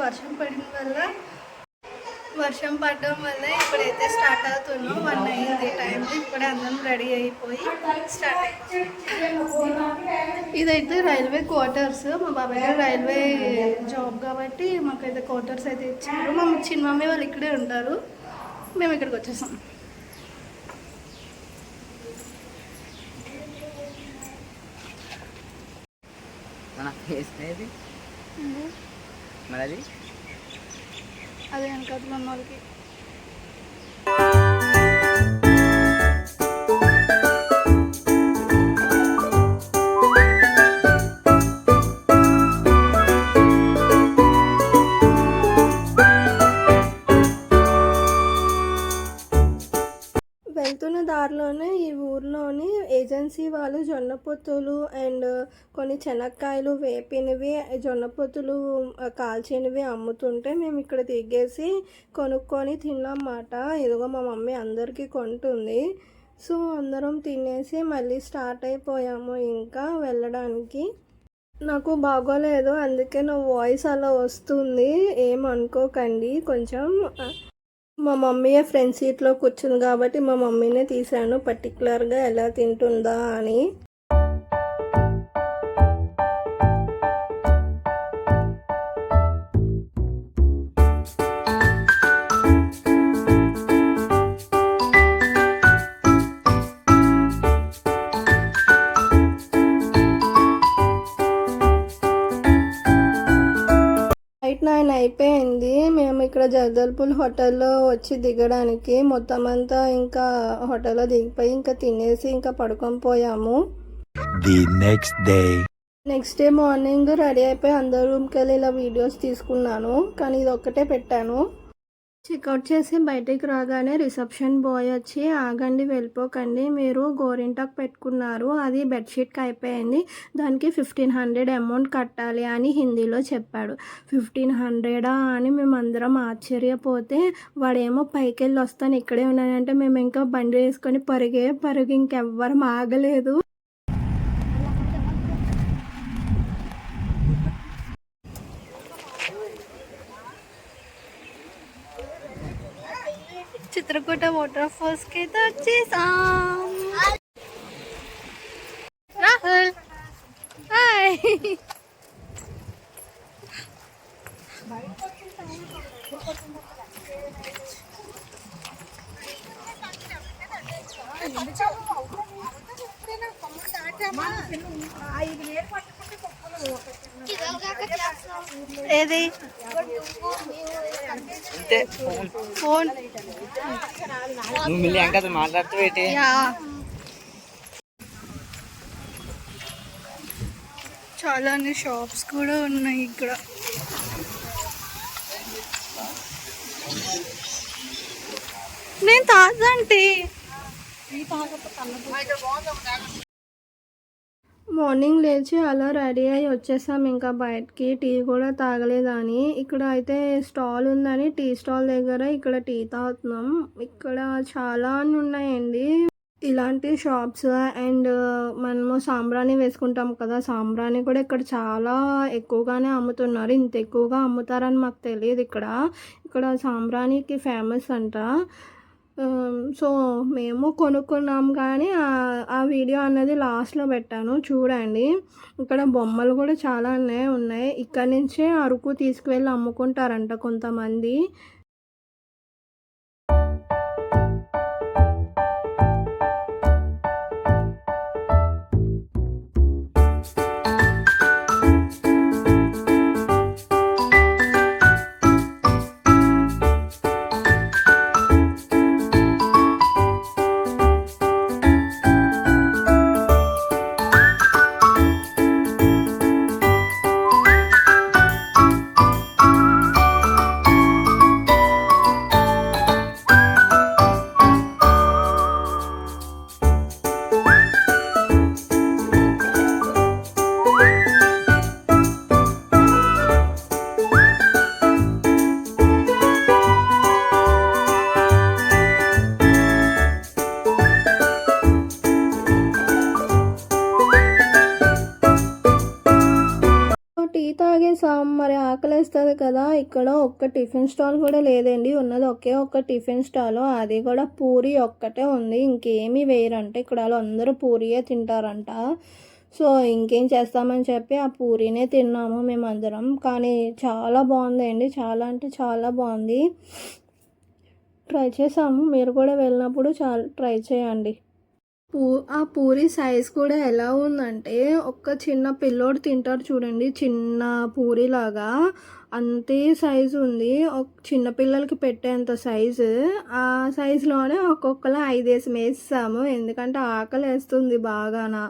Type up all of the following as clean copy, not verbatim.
వర్షం పడడం వల్ల ఇప్పుడైతే స్టార్ట్ అవుతున్నాం. 1 అయింది టైం. ఇప్పుడే అందరం రెడీ అయిపోయి స్టార్ట్ అయిపోయి. ఇదైతే రైల్వే క్వార్టర్స్. మా బాబాయ్ గారు రైల్వే జాబ్ కాబట్టి మాకైతే క్వార్టర్స్ అయితే ఇచ్చారు. మా చిన్న మమ్మీ వాళ్ళు ఇక్కడే ఉంటారు. మేము ఇక్కడికి వచ్చేసాం. అదే వెనకాల ఉన్న వాళ్ళకి వెళ్తున్న దారిలోనే ఈ ఊర్లోని ఏజెన్సీ వాళ్ళు జొన్న పొత్తులు అండ్ కొన్ని శనక్కాయలు వేపినవి, జొన్న పొత్తులు కాల్చినవి అమ్ముతుంటే మేము ఇక్కడ దిగేసి కొనుక్కొని తిన్నమాట. ఇదిగో మా మమ్మీ అందరికీ కొంటుంది. సో అందరం తినేసి మళ్ళీ స్టార్ట్ అయిపోయాము ఇంకా వెళ్ళడానికి. నాకు బాగోలేదు, అందుకే నా వాయిస్ అలా వస్తుంది, ఏమనుకోకండి. కొంచెం మా మమ్మీయే ఫ్రంట్ సీట్లో కూర్చుంది కాబట్టి మా మమ్మీనే తీసాను పర్టికులర్గా ఎలా తింటుందా అని. నైట్ 9 అయిపోయింది. మేము ఇక్కడ జగదల్పూర్ హోటల్లో వచ్చి దిగడానికి మొత్తం అంతా ఇంకా హోటల్లో దిగిపోయి ఇంకా తినేసి ఇంకా పడుకొని పోయాము. నెక్స్ట్ డే మార్నింగ్ రెడీ అయిపోయి అందరు రూమ్కి వెళ్ళి ఇలా వీడియోస్ తీసుకున్నాను, కానీ ఇది ఒక్కటే పెట్టాను. చెక్అవుట్ చేసి బయటికి రాగానే రిసెప్షన్ బాయ్ వచ్చి ఆగండి వెళ్ళిపోకండి, మీరు గోరింటాకు పెట్టుకున్నారు, అది బెడ్షీట్కి అయిపోయింది, దానికి 1500 అమౌంట్ కట్టాలి అని హిందీలో చెప్పాడు. 1500 అని మేమందరం ఆశ్చర్యపోతే వాడేమో పైకి వెళ్ళి వస్తాను ఇక్కడే ఉన్నానంటే మేము ఇంకా బండి వేసుకొని పరుగు ఇంకెవ్వరం ఆగలేదు. చిత్రకూట వాటర్ ఫాల్స్ కి అయితే వచ్చేసాం. రాహుల్ హాయ్. ఏది ఫోన్ మాట్లాడుతూ చాలా షాప్స్ కూడా ఉన్నాయి ఇక్కడ. నేను తాగంటే మార్నింగ్ లేచి అలా రెడీ అయ్యి వచ్చేసాం ఇంకా బయటకి. టీ కూడా తాగలేదని ఇక్కడ అయితే స్టాల్ ఉందని టీ స్టాల్ దగ్గర ఇక్కడ టీ తాగుతున్నాం. ఇక్కడ చాలా ఉన్నాయండి ఇలాంటి షాప్స్. అండ్ మనము సాంబ్రాణి వేసుకుంటాం కదా, సాంబ్రాణి కూడా ఇక్కడ చాలా ఎక్కువగానే అమ్ముతున్నారు. ఇంత ఎక్కువగా అమ్ముతారని మాకు తెలియదు. ఇక్కడ సాంబ్రాణికి ఫేమస్ అంట. సో మేము కొనుక్కున్నాం, కానీ ఆ వీడియో అన్నది లాస్ట్లో పెట్టాను చూడండి. ఇక్కడ బొమ్మలు కూడా చాలా ఉన్నాయి. ఇక్కడ నుంచే అరకు తీసుకువెళ్ళి అమ్ముకుంటారంట కొంతమంది. ఆకలేస్తుంది కదా, ఇక్కడ ఒక్క టిఫిన్ స్టాల్ కూడా లేదండి. ఉన్నది ఒకే ఒక్క టిఫిన్ స్టాల్, అది కూడా పూరి ఒక్కటే ఉంది. ఇంకేమీ వేయరంట. ఇక్కడ వాళ్ళు అందరూ పూరియే తింటారంట. సో ఇంకేం చేస్తామని చెప్పి ఆ పూరీనే తిన్నాము మేమందరం. కానీ చాలా బాగుందండి, చాలా అంటే చాలా బాగుంది. ట్రై చేసాము, మీరు కూడా వెళ్ళినప్పుడు చాలా ట్రై చేయండి. ఆ పూరి సైజ్ కూడా ఎలా ఉందంటే ఒక చిన్న పిల్లోడు తింటారు చూడండి, చిన్న పూరిలాగా అంతే సైజు ఉంది. ఒక చిన్న పిల్లలకి పెట్టేంత సైజు. ఆ సైజులోనే ఒక్కొక్కరు 5 వేసాము, ఎందుకంటే ఆకలి వేస్తుంది బాగానా.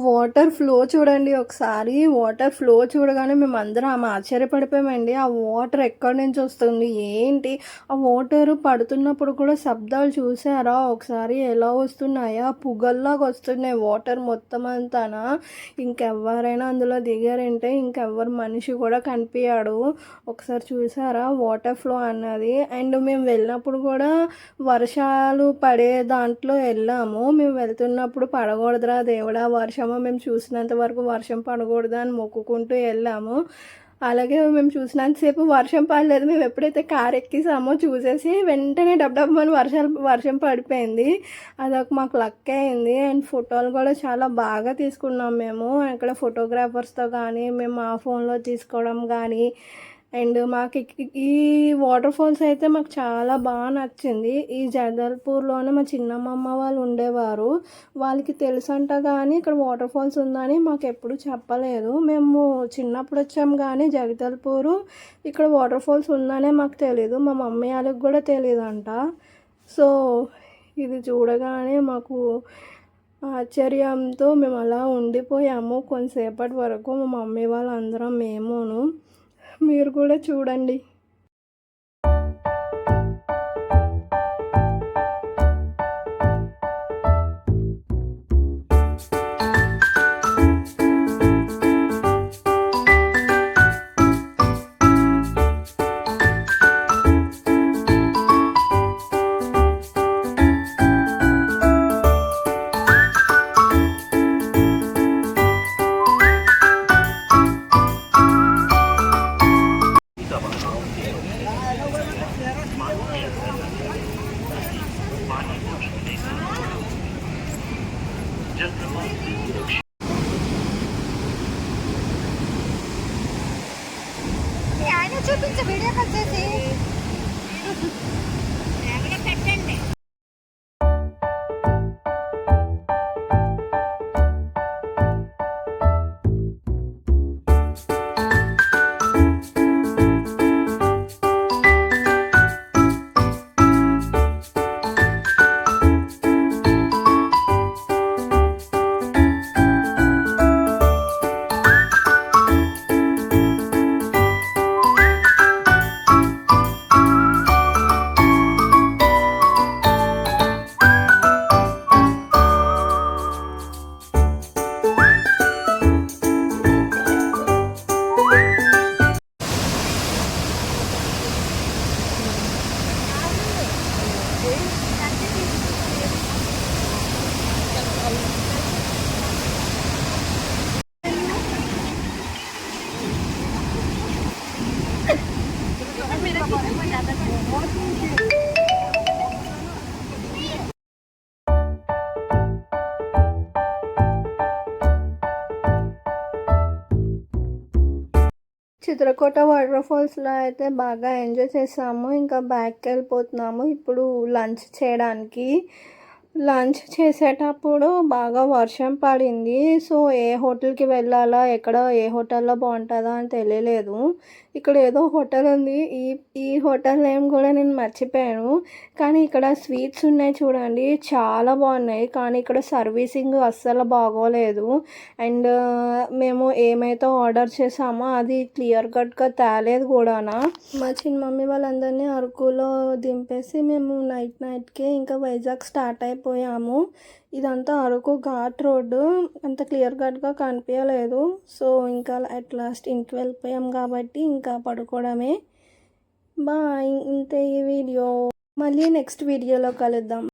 వాటర్ ఫ్లో చూడండి ఒకసారి. వాటర్ ఫ్లో చూడగానే మేమందరం ఆశ్చర్యపడిపోయామండి. ఆ వాటర్ ఎక్కడి నుంచి వస్తుంది ఏంటి, ఆ వాటర్ పడుతున్నప్పుడు కూడా శబ్దాలు చూసారా ఒకసారి ఎలా వస్తున్నాయా, పుగల్లాగా వస్తున్నాయి వాటర్ మొత్తం అంతానా. ఇంకెవరైనా అందులో దిగారంటే ఇంకెవ్వరు మనిషి కూడా కనిపించాడు. ఒకసారి చూసారా వాటర్ ఫ్లో అన్నది. అండ్ మేము వెళ్ళినప్పుడు కూడా వర్షాలు పడే దాంట్లో వెళ్ళాము. మేము వెళ్తున్నప్పుడు పడకూడదురా దేవుడా వర్షము, మేము చూసినంత వరకు వర్షం పడకూడదు అని మొక్కుకుంటూ వెళ్ళాము. అలాగే మేము చూసినంతసేపు వర్షం పడలేదు. మేము ఎప్పుడైతే కారు ఎక్కిసామో చూసేసి వెంటనే డబ్బని వర్షం పడిపోయింది. అదొక మాకు లక్ అయింది. అండ్ ఫోటోలు కూడా చాలా బాగా తీసుకున్నాం మేము. అక్కడ ఫోటోగ్రాఫర్స్తో కానీ మేము మా ఫోన్లో తీసుకోవడం కానీ. అండ్ మాకు ఈ వాటర్ ఫాల్స్ అయితే మాకు చాలా బాగా నచ్చింది. ఈ జగదల్పూర్లోనే మా చిన్నమ్మమ్మ వాళ్ళు ఉండేవారు. వాళ్ళకి తెలుసంట కానీ ఇక్కడ వాటర్ ఫాల్స్ ఉందని మాకు ఎప్పుడు చెప్పలేదు. మేము చిన్నప్పుడు వచ్చాము కానీ జగదల్పూరు ఇక్కడ వాటర్ ఫాల్స్ ఉందనే మాకు తెలీదు. మా మమ్మీ వాళ్ళకి కూడా తెలియదంట. సో ఇది చూడగానే మాకు ఆశ్చర్యంతో మేము అలా ఉండిపోయాము కొంతసేపటి వరకు, మా మమ్మీ వాళ్ళందరం మేమును. మీరు కూడా చూడండి. చూపించు వీడియో కాల్ చేసి పెట్టండి. చిత్రకూట వాటర్ ఫాల్స్లో అయితే బాగా ఎంజాయ్ చేసాము. ఇంకా బ్యాక్కి వెళ్ళిపోతున్నాము ఇప్పుడు లంచ్ చేయడానికి. లంచ్ చేసేటప్పుడు బాగా వర్షం పడింది. సో ఏ హోటల్కి వెళ్ళాలా, ఎక్కడ ఏ హోటల్లో బాగుంటుందా అని తెలియలేదు. ఇక్కడ ఏదో హోటల్ ఉంది. ఈ హోటల్ నేమ్ కూడా నేను మర్చిపోయాను. కానీ ఇక్కడ స్వీట్స్ ఉన్నాయి చూడండి, చాలా బాగున్నాయి. కానీ ఇక్కడ సర్వీసింగ్ అస్సలు బాగోలేదు. అండ్ మేము ఏమైతే ఆర్డర్ చేసామో అది క్లియర్ కట్గా తేలేదు కూడా. మా చిన్న మమ్మీ వాళ్ళందరినీ అరకులో దింపేసి మేము నైట్కి ఇంకా వైజాగ్ స్టార్ట్ అయిపోయాము. ఇదంతా అరకు ఘాట్ రోడ్డు, అంత క్లియర్ కట్గా కనిపించలేదు. సో ఇంకా అట్ లాస్ట్ ఇంటికి వెళ్ళిపోయాం కాబట్టి ఇంకా పడుకోవడమే. బాయ్. ఇంతే ఈ వీడియో. మళ్ళీ నెక్స్ట్ వీడియోలో కలుద్దాం.